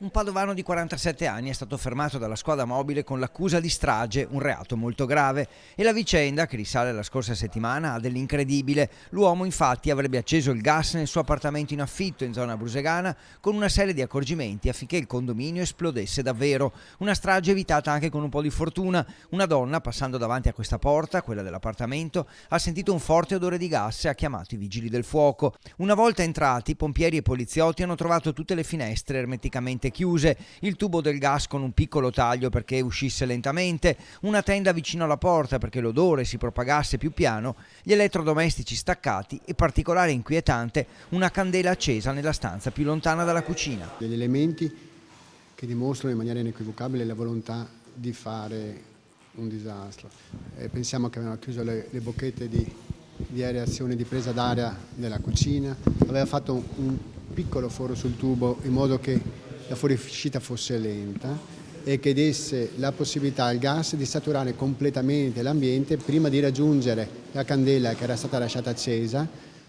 Un padovano di 47 anni è stato fermato dalla squadra mobile con l'accusa di strage, un reato molto grave. E la vicenda, che risale alla scorsa settimana, ha dell'incredibile. L'uomo infatti avrebbe acceso il gas nel suo appartamento in affitto in zona brusegana con una serie di accorgimenti affinché il condominio esplodesse davvero. Una strage evitata anche con un po' di fortuna. Una donna, passando davanti a questa porta, quella dell'appartamento, ha sentito un forte odore di gas e ha chiamato i vigili del fuoco. Una volta entrati, pompieri e poliziotti hanno trovato tutte le finestre ermeticamente chiuse, il tubo del gas con un piccolo taglio perché uscisse lentamente, una tenda vicino alla porta perché l'odore si propagasse più piano, gli elettrodomestici staccati e, particolare inquietante, una candela accesa nella stanza più lontana dalla cucina. Degli elementi che dimostrano in maniera inequivocabile la volontà di fare un disastro. Pensiamo che avevano chiuso le bocchette di areazione, di presa d'aria della cucina, aveva fatto un piccolo foro sul tubo in modo che la fuoriuscita fosse lenta e che desse la possibilità al gas di saturare completamente l'ambiente prima di raggiungere la candela che era stata lasciata accesa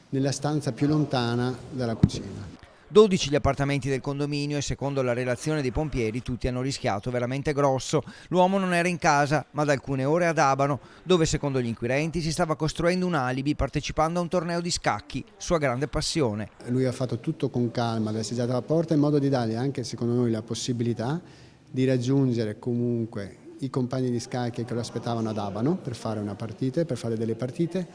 nella stanza più lontana dalla cucina. 12 gli appartamenti del condominio e secondo la relazione dei pompieri tutti hanno rischiato veramente grosso. L'uomo non era in casa ma da alcune ore ad Abano, dove secondo gli inquirenti si stava costruendo un alibi partecipando a un torneo di scacchi, sua grande passione. Lui ha fatto tutto con calma, aveva seggiato la porta in modo di dargli anche secondo noi la possibilità di raggiungere comunque i compagni di scacchi che lo aspettavano ad Abano per fare una partita, per fare delle partite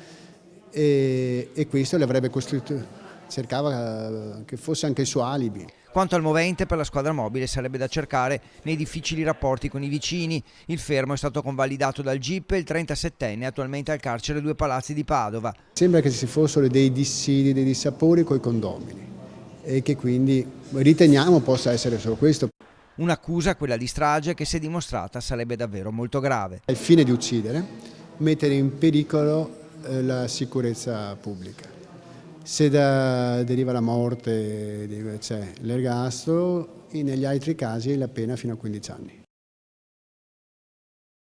e questo le avrebbe costruito. Cercava che fosse anche il suo alibi. Quanto al movente, per la squadra mobile sarebbe da cercare nei difficili rapporti con i vicini. Il fermo è stato convalidato dal GIP e il 37enne è attualmente al carcere Due Palazzi di Padova. Sembra che ci fossero dei dissidi, dei dissapori coi condomini e che quindi riteniamo possa essere solo questo. Un'accusa, quella di strage, che se dimostrata sarebbe davvero molto grave. Al fine di uccidere, mettere in pericolo la sicurezza pubblica. Se deriva la morte, c'è l'ergastolo, negli altri casi la pena fino a 15 anni.